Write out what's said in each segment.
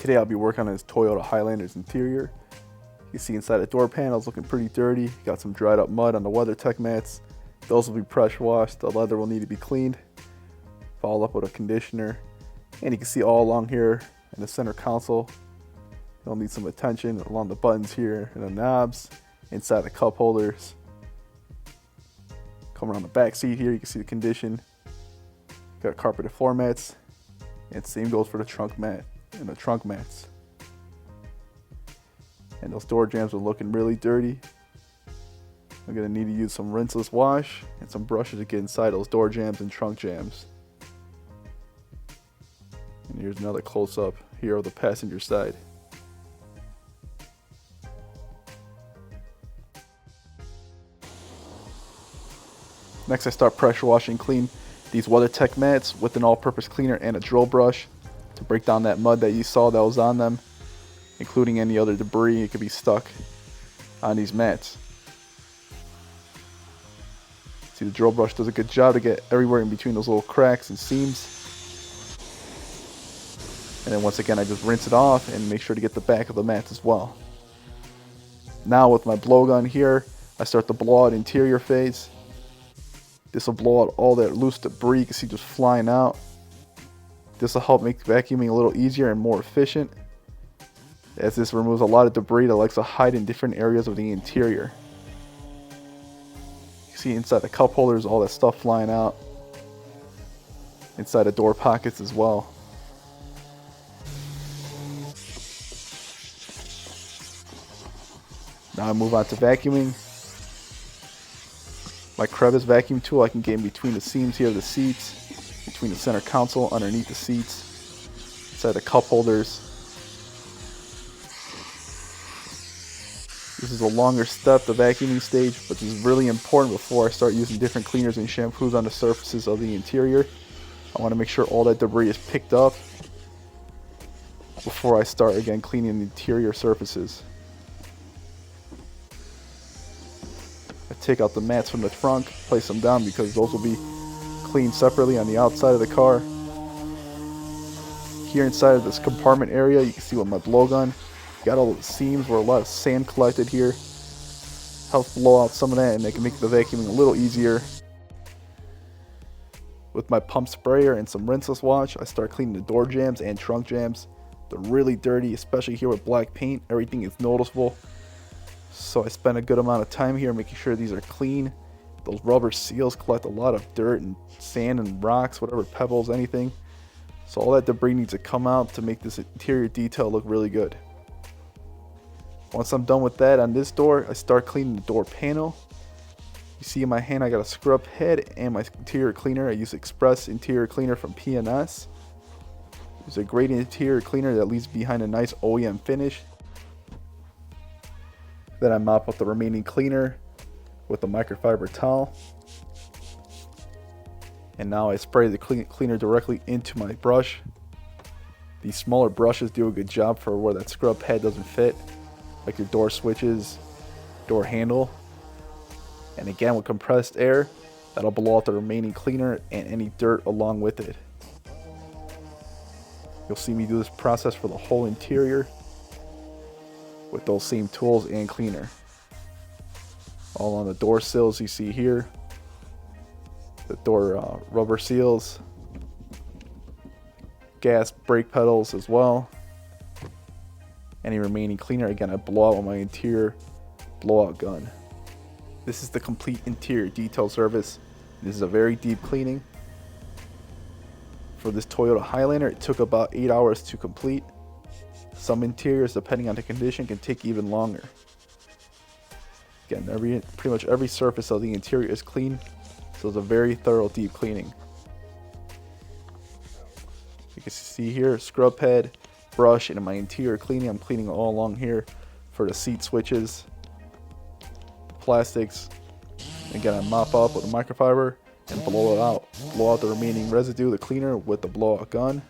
Today I'll be working on this Toyota Highlander's interior. You can see inside the door panels looking pretty dirty. Got some dried up mud on the WeatherTech mats. Those will be pressure washed. The leather will need to be cleaned. Followed up with a conditioner. And you can see all along here in the center console, they'll need some attention along the buttons here and the knobs, inside the cup holders. Come around the back seat here, you can see the condition. Got carpeted floor mats. And same goes for the trunk mat and the trunk mats. And those door jambs are looking really dirty. I'm gonna need to use some rinseless wash and some brushes to get inside those door jambs and trunk jambs. And here's another close-up here of the passenger side. Next, I start pressure washing and clean these WeatherTech mats with an all-purpose cleaner and a drill brush to break down that mud that you saw that was on them, including any other debris it could be stuck on these mats. See, the drill brush does a good job to get everywhere in between those little cracks and seams. And then once again, I just rinse it off and make sure to get the back of the mats as well. Now with my blowgun here, I start to blow out interior phase. This will blow out all that loose debris you can see just flying out. This will help make vacuuming a little easier and more efficient, as this removes a lot of debris that likes to hide in different areas of the interior. You can see inside the cup holders, all that stuff flying out. Inside the door pockets as well. Now I move on to vacuuming. My crevice vacuum tool, I can get in between the seams here of the seats, between the center console, underneath the seats, inside the cup holders. This is a longer step, the vacuuming stage, but this is really important before I start using different cleaners and shampoos on the surfaces of the interior. I want to make sure all that debris is picked up before I start again cleaning the interior surfaces. I take out the mats from the trunk, place them down because those will be cleaned separately on the outside of the car. Here inside of this compartment area, you can see with my blowgun, got all the seams where a lot of sand collected here. Help blow out some of that and they can make the vacuuming a little easier. With my pump sprayer and some rinseless wash, I start cleaning the door jambs and trunk jambs. They're really dirty, especially here with black paint. Everything is noticeable. So I spend a good amount of time here making sure these are clean. Those rubber seals collect a lot of dirt and sand and rocks, whatever, pebbles, anything. So all that debris needs to come out to make this interior detail look really good. Once I'm done with that on this door, I start cleaning the door panel. You see in my hand I got a scrub head and my interior cleaner. I use XPRESS interior cleaner from P&S. It's a great interior cleaner that leaves behind a nice OEM finish. Then I mop up the remaining cleaner with a microfiber towel. And now I spray the cleaner directly into my brush. These smaller brushes do a good job for where that scrub head doesn't fit, like your door switches, door handle. And again, with compressed air, that'll blow out the remaining cleaner and any dirt along with it. You'll see me do this process for the whole interior with those same tools and cleaner. All on the door sills you see here, the door rubber seals, gas brake pedals as well. Any remaining cleaner, again, I blow out with my interior blowout gun. This is the complete interior detail service. This is a very deep cleaning. For this Toyota Highlander, it took about 8 hours to complete. Some interiors, depending on the condition, can take even longer. Again, pretty much every surface of the interior is clean, so it's a very thorough deep cleaning. You can see here, scrub head, brush, and in my interior cleaning, I'm cleaning all along here for the seat switches, the plastics. Again, I mop up with a microfiber and blow it out. Blow out the remaining residue, the cleaner, with the blowout gun.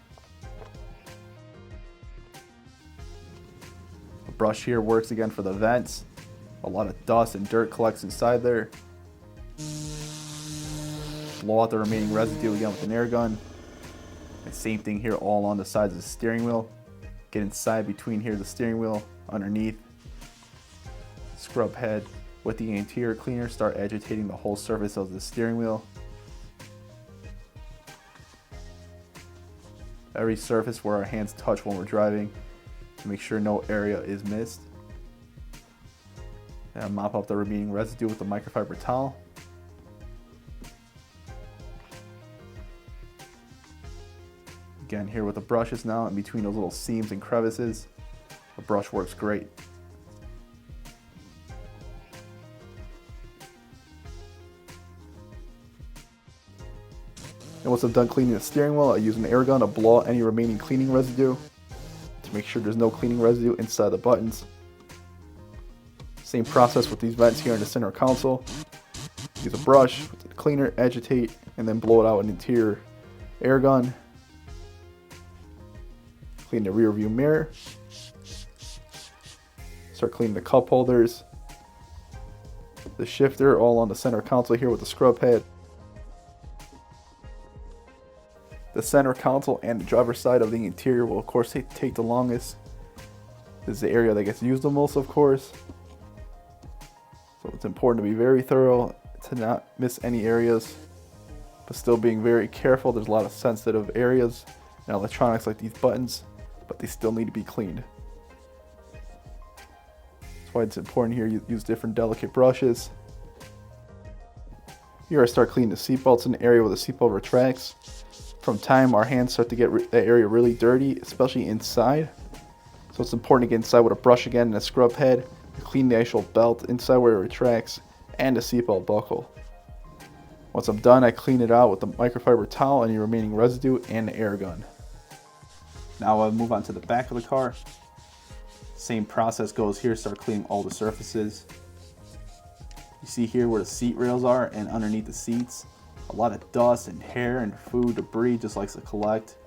The brush here works again for the vents. A lot of dust and dirt collects inside there. Blow out the remaining residue again with an air gun. And same thing here all on the sides of the steering wheel. Get inside between here, the steering wheel, underneath. Scrub head with the interior cleaner, start agitating the whole surface of the steering wheel. Every surface where our hands touch when we're driving, to make sure no area is missed. And mop up the remaining residue with the microfiber towel. Again, here with the brushes now, in between those little seams and crevices, the brush works great. And once I'm done cleaning the steering wheel, I use an air gun to blow out any remaining cleaning residue to make sure there's no cleaning residue inside the buttons. Same process with these vents here in the center console. Use a brush with the cleaner, agitate, and then blow it out an interior air gun. Clean the rear view mirror. Start cleaning the cup holders, the shifter, all on the center console here with the scrub head. The center console and the driver's side of the interior will of course take the longest. This is the area that gets used the most, of course. So it's important to be very thorough, to not miss any areas, but still being very careful. There's a lot of sensitive areas in electronics like these buttons, but they still need to be cleaned. That's why it's important here you use different delicate brushes. Here I start cleaning the seatbelts in the area where the seatbelt retracts. From time, our hands start to get that area really dirty, especially inside. So it's important to get inside with a brush again and a scrub head to clean the actual belt inside where it retracts and the seatbelt buckle. Once I'm done, I clean it out with the microfiber towel, any remaining residue, and the air gun. Now I'll move on to the back of the car. Same process goes here, start cleaning all the surfaces. You see here where the seat rails are and underneath the seats. A lot of dust and hair and food debris just likes to collect,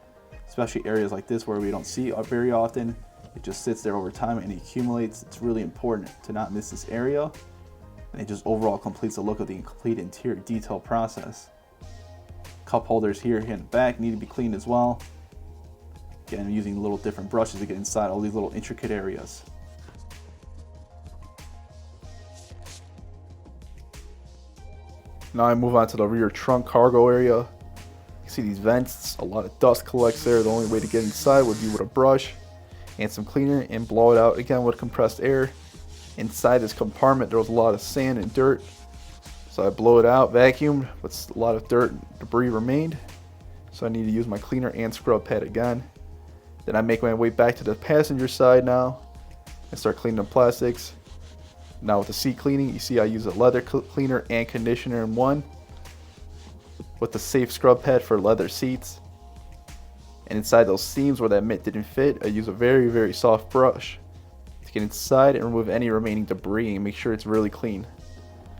especially areas like this where we don't see it very often. It just sits there over time and it accumulates. It's really important to not miss this area, and it just overall completes the look of the complete interior detail process. Cup holders here in the back need to be cleaned as well. Again, I'm using little different brushes to get inside all these little intricate areas. Now I move on to the rear trunk cargo area. You see these vents, a lot of dust collects there. The only way to get inside would be with a brush and some cleaner and blow it out again with compressed air. Inside this compartment there was a lot of sand and dirt, so I blow it out, vacuumed, but a lot of dirt and debris remained, so I need to use my cleaner and scrub pad again. Then I make my way back to the passenger side now and start cleaning the plastics. Now with the seat cleaning, you see I use a leather cleaner and conditioner in one, with the safe scrub pad for leather seats. And inside those seams where that mitt didn't fit, I use a very soft brush to get inside and remove any remaining debris and make sure it's really clean.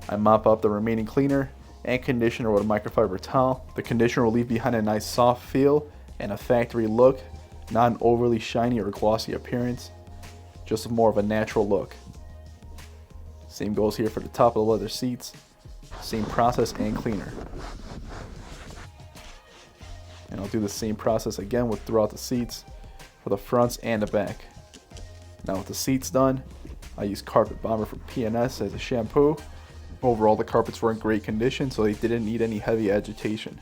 I mop up the remaining cleaner and conditioner with a microfiber towel. The conditioner will leave behind a nice soft feel and a factory look, not an overly shiny or glossy appearance, just more of a natural look. Same goes here for the top of the leather seats. Same process and cleaner. And I'll do the same process again with throughout the seats for the fronts and the back. Now with the seats done, I use Carpet Bomber from P&S as a shampoo. Overall the carpets were in great condition, so they didn't need any heavy agitation.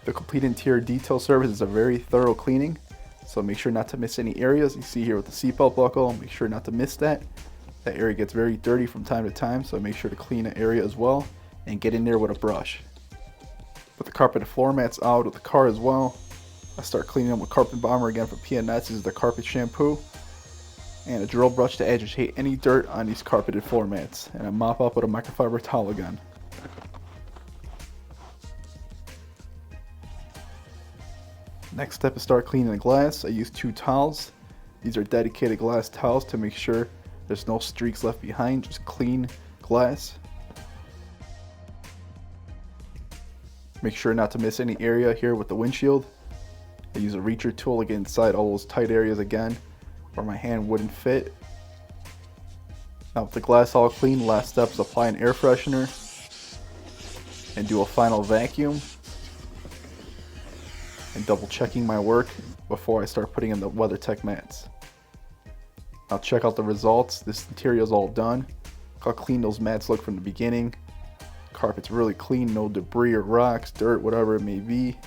The complete interior detail service is a very thorough cleaning, so make sure not to miss any areas. You see here with the seatbelt buckle, make sure not to miss that. That area gets very dirty from time to time, so make sure to clean the area as well and get in there with a brush. Put the carpet and floor mats out of the car as well. I start cleaning them with Carpet Bomber again from P&S. This is the carpet shampoo and a drill brush to agitate any dirt on these carpeted floor mats, and I mop up with a microfiber towel again. Next step is start cleaning the glass. I use 2 towels. These are dedicated glass towels to make sure there's no streaks left behind, just clean glass. Make sure not to miss any area here with the windshield. I use a reacher tool to get inside all those tight areas again where my hand wouldn't fit. Now with the glass all clean, last step is apply an air freshener and do a final vacuum. and double checking my work before I start putting in the WeatherTech mats. Now check out the results. This interior is all done. Look how clean those mats look from the beginning. Carpet's really clean, no debris or rocks, dirt, whatever it may be.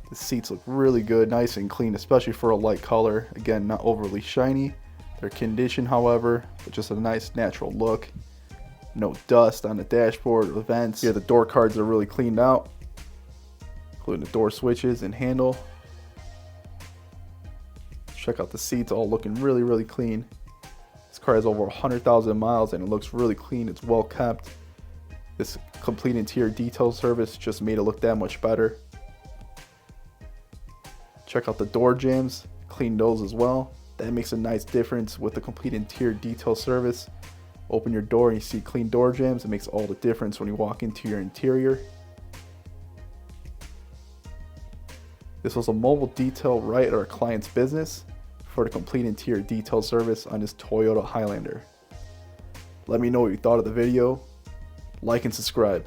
The seats look really good, nice and clean, especially for a light color. Again, not overly shiny. They're conditioned, however, but just a nice natural look. No dust on the dashboard or vents. Here the door cards are really cleaned out, including the door switches and handle. Check out the seats, all looking really clean. This car has over 100,000 miles and it looks really clean. It's well kept. This complete interior detail service just made it look that much better. Check out the door jambs, clean those as well. That makes a nice difference with the complete interior detail service. Open your door and you see clean door jambs. It makes all the difference when you walk into your interior. This was a mobile detail right at our client's business for the complete interior detail service on this Toyota Highlander. Let me know what you thought of the video. Like and subscribe.